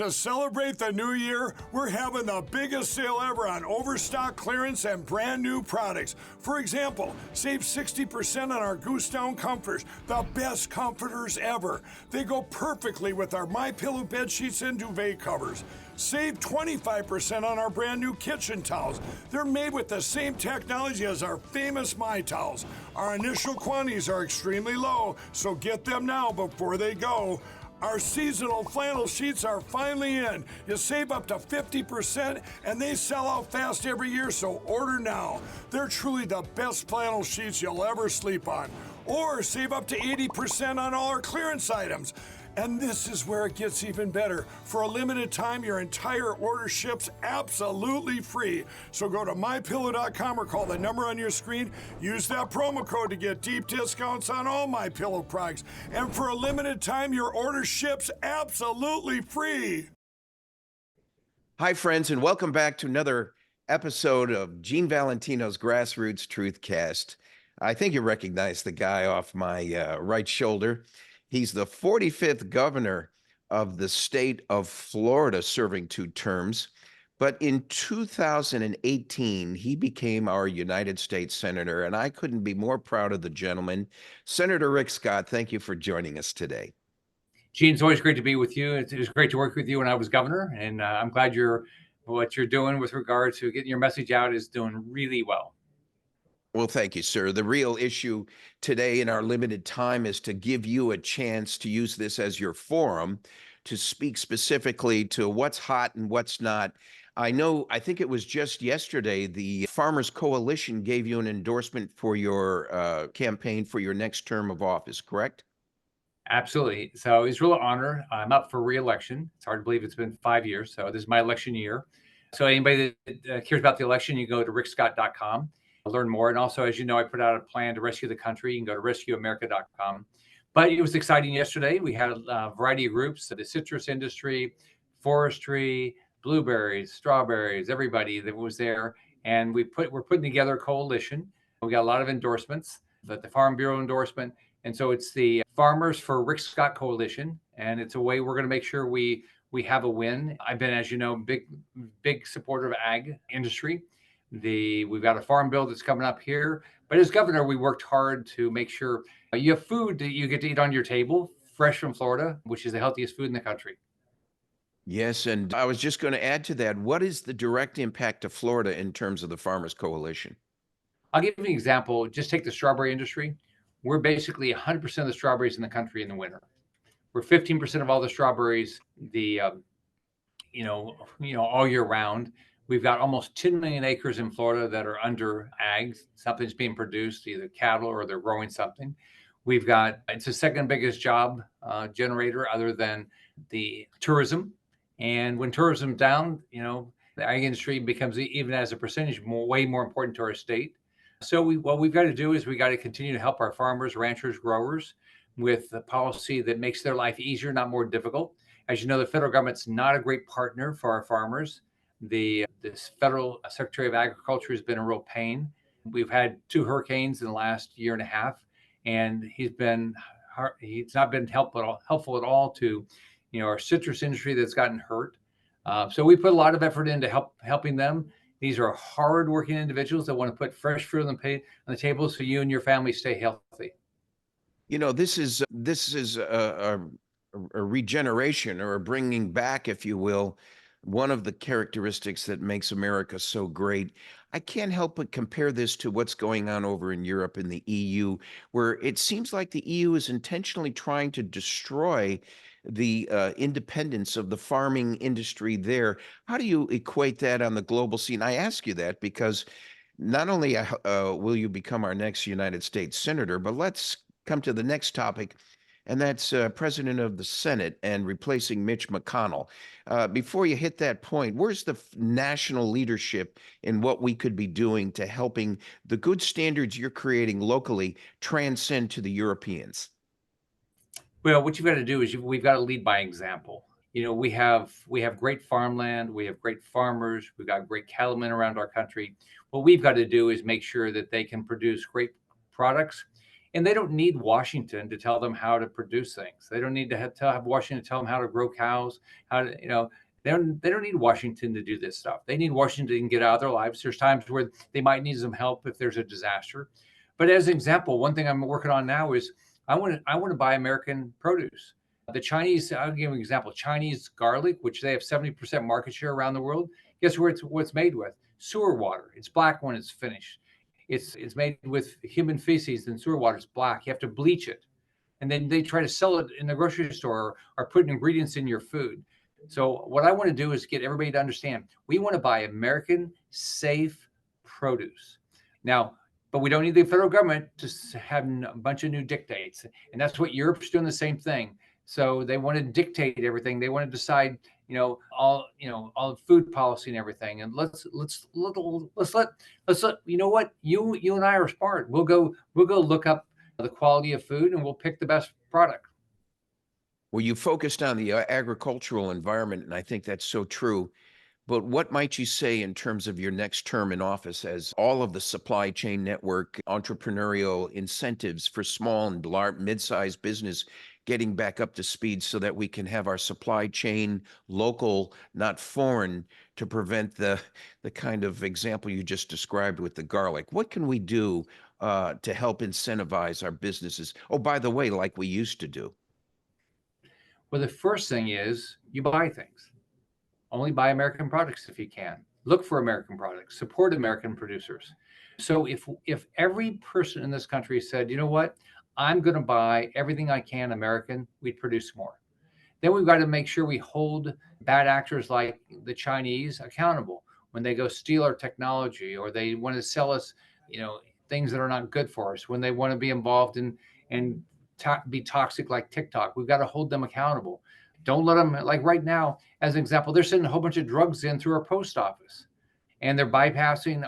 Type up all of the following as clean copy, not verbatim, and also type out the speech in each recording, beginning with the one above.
To celebrate the new year, we're having the biggest sale ever on overstock clearance and brand new products. For example, save 60% on our Goose Down comforters, the best comforters ever. They go perfectly with our MyPillow bed sheets and duvet covers. Save 25% on our brand new kitchen towels. They're made with the same technology as our famous My Towels. Our initial quantities are extremely low, so get them now before they go. Our seasonal flannel sheets are finally in. You save up to 50% and they sell out fast every year, so order now. They're truly the best flannel sheets you'll ever sleep on. Or save up to 80% on all our clearance items. And this is where it gets even better. For a limited time, your entire order ships absolutely free. So go to MyPillow.com or call the number on your screen. Use that promo code to get deep discounts on all MyPillow products. And for a limited time, your order ships absolutely free. Hi, friends, and welcome back to another episode of Gene Valentino's Grassroots Truthcast. I think you recognize the guy off my right shoulder. He's the 45th governor of the state of Florida, serving 2 terms. But in 2018, he became our United States Senator, and I couldn't be more proud of the gentleman. Senator Rick Scott, thank you for joining us today. Gene, it's always great to be with you. It was great to work with you when I was governor, and I'm glad what you're doing with regard to getting your message out is doing really well. Well, thank you, sir. The real issue today in our limited time is to give you a chance to use this as your forum to speak specifically to what's hot and what's not. I think it was just yesterday, the Farmers Coalition gave you an endorsement for your campaign for your next term of office, correct? Absolutely. So it's a real honor. I'm up for re-election. It's hard to believe it's been 5 years. So this is my election year. So anybody that cares about the election, you go to rickscott.com. Learn more. And also, as you know, I put out a plan to rescue the country. You can go to rescueamerica.com. But it was exciting yesterday. We had a variety of groups, the citrus industry, forestry, blueberries, strawberries, everybody that was there. And we're putting together a coalition. We got a lot of endorsements, the Farm Bureau endorsement. And so it's the Farmers for Rick Scott Coalition. And it's a way we're going to make sure we have a win. I've been, as you know, big supporter of ag industry. We've got a farm bill that's coming up here, but as governor, we worked hard to make sure you have food that you get to eat on your table, fresh from Florida, which is the healthiest food in the country. Yes, and I was just going to add to that. What is the direct impact to Florida in terms of the Farmers Coalition? I'll give you an example. Just take the strawberry industry. We're basically 100% of the strawberries in the country in the winter. We're 15% of all the strawberries, all year round. We've got almost 10 million acres in Florida that are under ag. Something's being produced, either cattle or they're growing something. It's the second biggest job generator other than the tourism. And when tourism's down, the ag industry becomes, even as a percentage, way more important to our state. So what we've got to do is we got to continue to help our farmers, ranchers, growers with a policy that makes their life easier, not more difficult. As you know, the federal government's not a great partner for our farmers. This federal Secretary of Agriculture has been a real pain. We've had 2 hurricanes in the last year and a half, and he's not been helpful at all to, our citrus industry that's gotten hurt. So we put a lot of effort into helping them. These are hardworking individuals that want to put fresh fruit on the table so you and your family stay healthy. This is a regeneration or a bringing back, if you will, one of the characteristics that makes America so great. I can't help but compare this to what's going on over in Europe in the EU, where it seems like the EU is intentionally trying to destroy the independence of the farming industry there. How do you equate that on the global scene? I ask you that because not only will you become our next United States Senator, but let's come to the next topic, and that's President of the Senate and replacing Mitch McConnell. Before you hit that point, where's the national leadership in what we could be doing to helping the good standards you're creating locally transcend to the Europeans? Well, what you've got to do is we've got to lead by example. We have great farmland, we have great farmers, we've got great cattlemen around our country. What we've got to do is make sure that they can produce great products And they don't need Washington to tell them how to produce things. They don't need to have Washington tell them how to grow cows, how to, they don't need Washington to do this stuff. They need Washington to get out of their lives. There's times where they might need some help if there's a disaster. But as an example, one thing I'm working on now is I want to buy American produce. The Chinese, I'll give you an example, Chinese garlic, which they have 70% market share around the world. Guess what's made with? Sewer water. It's black when it's finished. It's made with human feces and sewer water. It's black. You have to bleach it. And then they try to sell it in the grocery store or put ingredients in your food. So what I want to do is get everybody to understand, we want to buy American safe produce. Now, but we don't need the federal government to have a bunch of new dictates. And that's what Europe's doing, the same thing. So they want to dictate everything. They want to decide, all food policy and everything. And let's let you know what, you and I are smart. We'll go look up the quality of food and we'll pick the best product. Well, you focused on the agricultural environment, and I think that's so true. But what might you say in terms of your next term in office as all of the supply chain network, entrepreneurial incentives for small and mid-sized business getting back up to speed so that we can have our supply chain local, not foreign, to prevent the kind of example you just described with the garlic? What can we do to help incentivize our businesses? Oh, by the way, like we used to do. Well, the first thing is you buy things. Only buy American products if you can. Look for American products. Support American producers. So if every person in this country said, you know what, I'm going to buy everything I can American, we'd produce more. Then we've got to make sure we hold bad actors like the Chinese accountable when they go steal our technology or they want to sell us, things that are not good for us. When they want to be involved in be toxic like TikTok, we've got to hold them accountable. Don't let them, like right now, as an example, they're sending a whole bunch of drugs in through our post office, and they're bypassing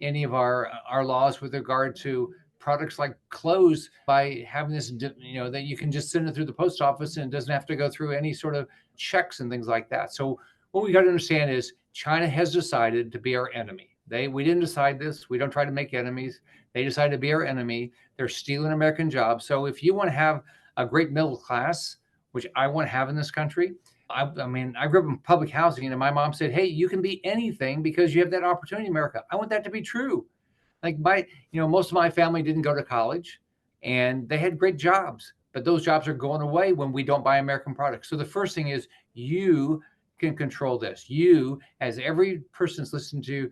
any of our laws with regard to products like clothes by having this, that you can just send it through the post office and it doesn't have to go through any sort of checks and things like that. So what we got to understand is China has decided to be our enemy. We didn't decide this. We don't try to make enemies. They decided to be our enemy. They're stealing American jobs. So if you want to have a great middle class, which I want to have in this country, I grew up in public housing, and my mom said, hey, you can be anything because you have that opportunity in America. I want that to be true. Like most of my family didn't go to college and they had great jobs, but those jobs are going away when we don't buy American products. So the first thing is you can control this. You, as every person's listening to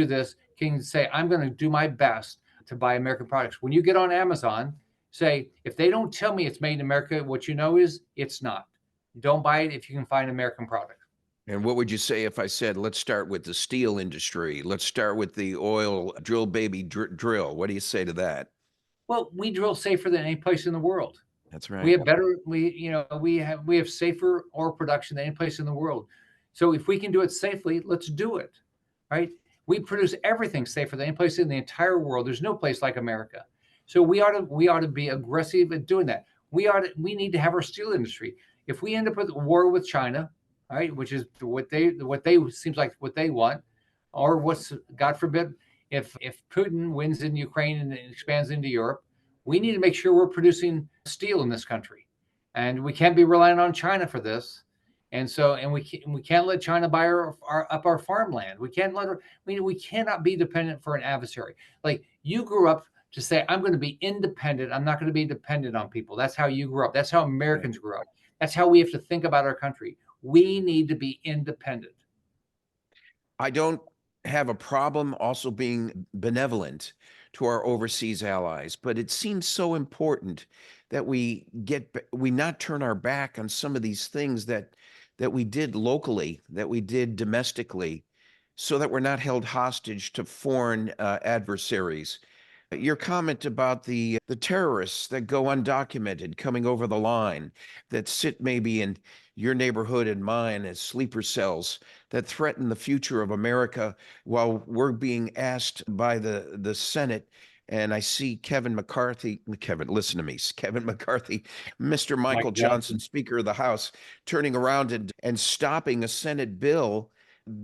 this, can say, I'm going to do my best to buy American products. When you get on Amazon, say, if they don't tell me it's made in America, what you know is it's not. Don't buy it if you can find American product. And what would you say if I said, let's start with the steel industry? Let's start with the oil drill, baby drill. What do you say to that? Well, we drill safer than any place in the world. That's right. We have we have safer oil production than any place in the world. So if we can do it safely, let's do it. Right? We produce everything safer than any place in the entire world. There's no place like America. So we ought to be aggressive at doing that. We need to have our steel industry. If we end up with a war with China, all right, which is what they seems like what they want, or what's, God forbid, if Putin wins in Ukraine and expands into Europe, we need to make sure we're producing steel in this country, and we can't be relying on China for this. And we can't let China buy up our farmland. We can't let her. We cannot be dependent for an adversary. Like you grew up to say, I'm going to be independent. I'm not going to be dependent on people. That's how you grew up. That's how Americans grew up. That's how we have to think about our country. We need to be independent. I don't have a problem also being benevolent to our overseas allies, but it seems so important that we not turn our back on some of these things that we did locally, that we did domestically, so that we're not held hostage to foreign adversaries. Your comment about the terrorists that go undocumented coming over the line, that sit maybe in your neighborhood and mine as sleeper cells, that threaten the future of America while we're being asked by the Senate. And I see Kevin McCarthy, listen to me, Kevin McCarthy, Mr. Michael Johnson, Speaker of the House, turning around and stopping a Senate bill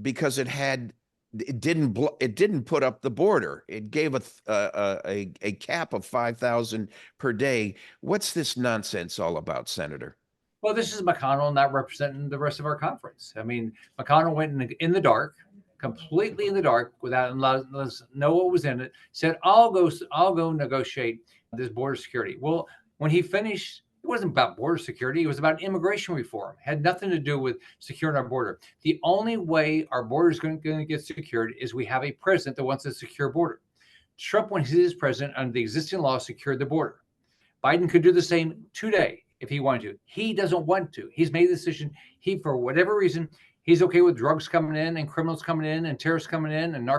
because it had it didn't put up the border. It gave a cap of 5,000 per day. What's this nonsense all about, Senator? Well, this is McConnell not representing the rest of our conference. I mean, McConnell went in the dark, completely in the dark, without letting us know what was in it. Said, I'll go negotiate this border security." Well, when he finished, it wasn't about border security. It was about immigration reform. It had nothing to do with securing our border. The only way our border is going to get secured is we have a president that wants a secure border. Trump, when he was president, under the existing law, secured the border. Biden could do the same today if he wanted to. He doesn't want to. He's made the decision. He, for whatever reason, he's okay with drugs coming in and criminals coming in and terrorists coming in and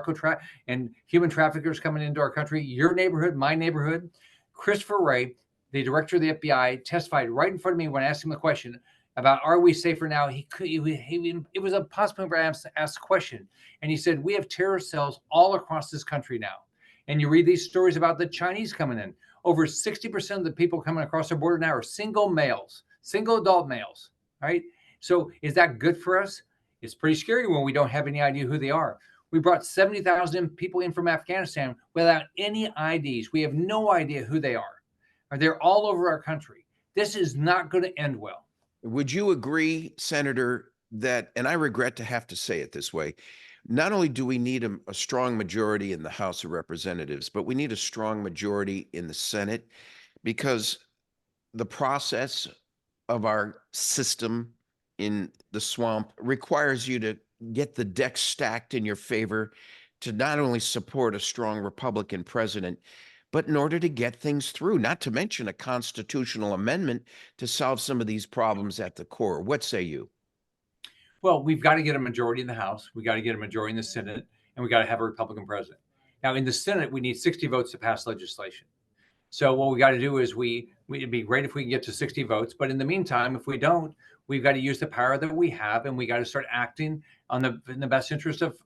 and human traffickers coming into our country. Your neighborhood, my neighborhood. Christopher Wray, the director of the FBI, testified right in front of me when I asked him the question about are we safer now. It was a possible to ask the question, and he said we have terror cells all across this country now. And you read these stories about the Chinese coming in. Over 60% of the people coming across our border now are single males, single adult males, right? So is that good for us? It's pretty scary when we don't have any idea who they are. We brought 70,000 people in from Afghanistan without any IDs. We have no idea who they are. They're all over our country. This is not going to end well. Would you agree, Senator, that, and I regret to have to say it this way, not only do we need a strong majority in the House of Representatives, but we need a strong majority in the Senate, because the process of our system in the swamp requires you to get the deck stacked in your favor to not only support a strong Republican president, but in order to get things through, not to mention a constitutional amendment to solve some of these problems at the core. What say you? Well, we've got to get a majority in the House. We got to get a majority in the Senate, and we got to have a Republican president. Now, in the Senate, we need 60 votes to pass legislation. So what we got to do is it'd be great if we can get to 60 votes. But in the meantime, if we don't, we've got to use the power that we have, and we got to start acting in the best interest of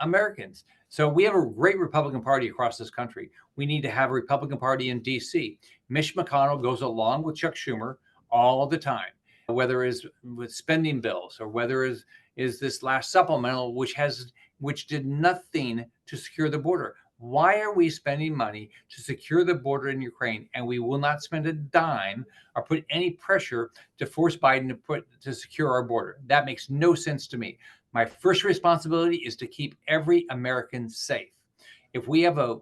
Americans. So we have a great Republican Party across this country. We need to have a Republican Party in D.C. Mitch McConnell goes along with Chuck Schumer all the time, whether it's with spending bills or whether is this last supplemental, which did nothing to secure the border. Why are we spending money to secure the border in Ukraine, and we will not spend a dime or put any pressure to force Biden to secure our border? That makes no sense to me. My first responsibility is to keep every American safe. If we have a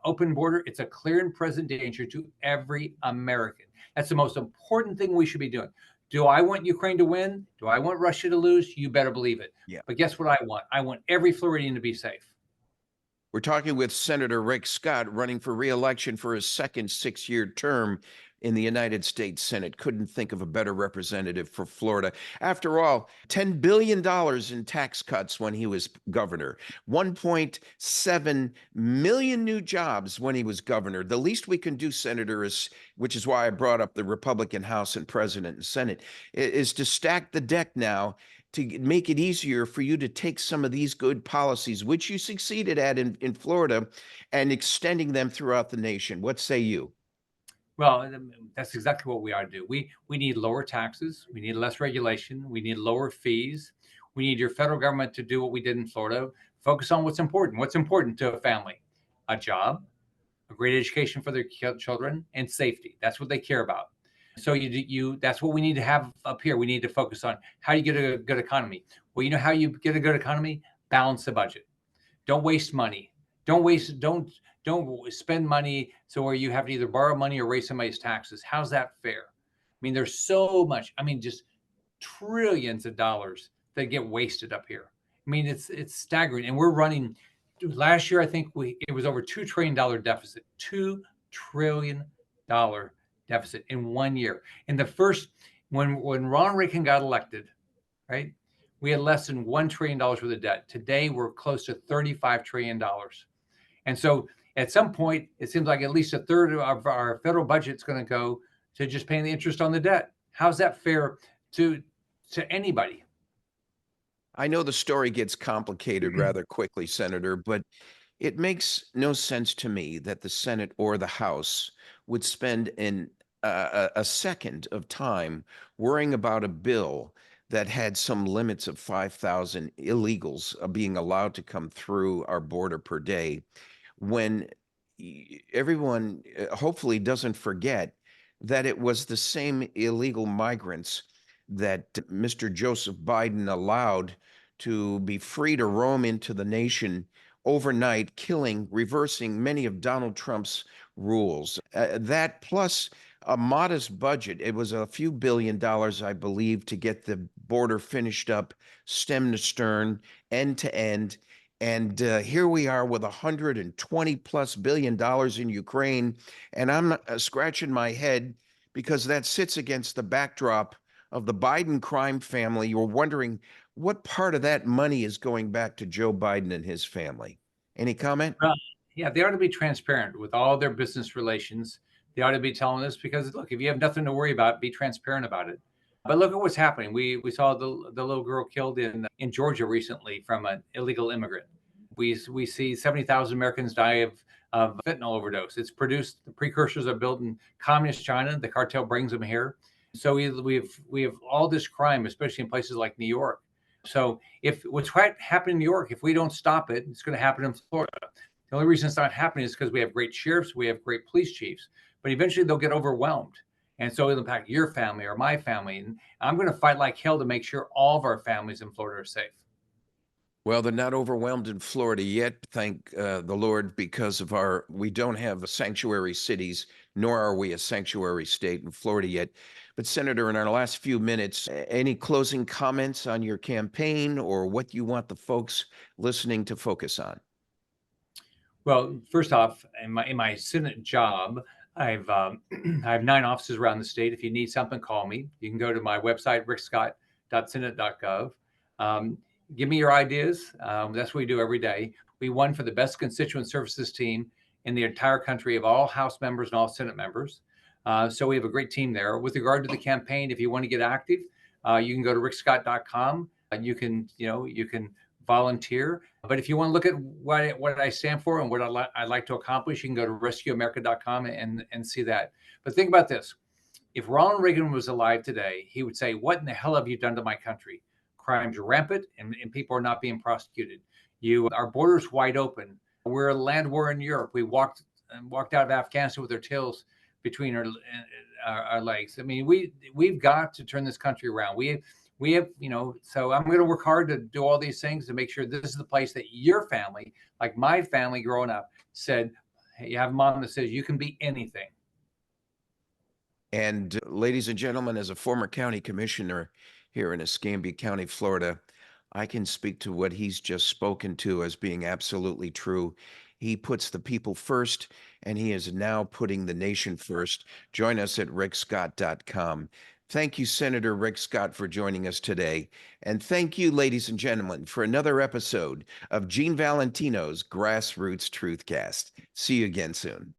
open border, it's a clear and present danger to every American. That's the most important thing we should be doing. Do I want Ukraine to win? Do I want Russia to lose? You better believe it. Yeah. But guess what I want? I want every Floridian to be safe. We're talking with Senator Rick Scott, running for re-election for his second 6-year term in the United States Senate. Couldn't think of a better representative for Florida. After all, $10 billion in tax cuts when he was governor, 1.7 million new jobs when he was governor. The least we can do, Senator, which is why I brought up the Republican House and President and Senate, is to stack the deck now to make it easier for you to take some of these good policies, which you succeeded at in Florida, and extending them throughout the nation. What say you? Well, that's exactly what we ought to do. We need lower taxes. We need less regulation. We need lower fees. We need your federal government to do what we did in Florida. Focus on what's important. What's important to a family? A job, a great education for their children, and safety. That's what they care about. So that's what we need to have up here. We need to focus on how you get a good economy. Well, you know how you get a good economy? Balance the budget. Don't waste money. Don't spend money so where you have to either borrow money or raise somebody's taxes. How's that fair? I mean, there's so much. I mean, just trillions of dollars that get wasted up here. I mean, it's staggering. And we're running. Last year, I think it was over $2 trillion deficit. $2 trillion deficit in 1 year. In the first, when Ronald Reagan got elected, right, we had less than $1 trillion worth of debt. Today, we're close to $35 trillion. And so at some point, it seems like at least a third of our federal budget is going to go to just paying the interest on the debt. How's that fair to anybody? I know the story gets complicated rather quickly, Senator, but it makes no sense to me that the Senate or the House would spend a second of time worrying about a bill that had some limits of 5,000 illegals being allowed to come through our border per day, when everyone hopefully doesn't forget that it was the same illegal migrants that Mr. Joseph Biden allowed to be free to roam into the nation overnight, reversing many of Donald Trump's rules. That plus a modest budget. It was a few $1 billion, I believe, to get the border finished up, stem to stern, end to end. And here we are with $120+ billion in Ukraine. And I'm scratching my head because that sits against the backdrop of the Biden crime family. You're wondering what part of that money is going back to Joe Biden and his family. Any comment? Well, yeah, they ought to be transparent with all their business relations. They ought to be telling us because look, if you have nothing to worry about, be transparent about it. But look at what's happening. We saw the little girl killed in Georgia recently from an illegal immigrant. We see 70,000 Americans die of fentanyl overdose. It's produced, the precursors are built in communist China. The cartel brings them here. So we have all this crime, especially in places like New York. So if what's happening in New York, if we don't stop it, it's going to happen in Florida. The only reason it's not happening is because we have great sheriffs, we have great police chiefs, but eventually they'll get overwhelmed. And so it'll impact your family or my family. And I'm going to fight like hell to make sure all of our families in Florida are safe. Well, they're not overwhelmed in Florida yet, thank the Lord, because we don't have sanctuary cities, nor are we a sanctuary state in Florida yet. But Senator, in our last few minutes, any closing comments on your campaign or what you want the folks listening to focus on? Well, first off, in my Senate job, I've I have 9 offices around the state. If you need something, call me. You can go to my website, rickscott.senate.gov. Um, Give me your ideas. That's what we do every day. We won for the best constituent services team in the entire country of all House members and all Senate members. So we have a great team there. With regard to the campaign, if you want to get active, you can go to rickscott.com. You can volunteer. But if you want to look at what I stand for and what I'd like to accomplish, you can go to rescueamerica.com and see that. But think about this. If Ronald Reagan was alive today, he would say, "What in the hell have you done to my country? Crimes are rampant and people are not being prosecuted. Our borders wide open. We're a land war in Europe. We walked out of Afghanistan with our tails between our legs. I mean, we've got to turn this country around. We have, so I'm going to work hard to do all these things to make sure this is the place that your family, like my family growing up, said, hey, you have a mom that says you can be anything." And ladies and gentlemen, as a former county commissioner here in Escambia County, Florida, I can speak to what he's just spoken to as being absolutely true. He puts the people first, and he is now putting the nation first. Join us at rickscott.com. Thank you, Senator Rick Scott, for joining us today. And thank you, ladies and gentlemen, for another episode of Gene Valentino's Grassroots Truthcast. See you again soon.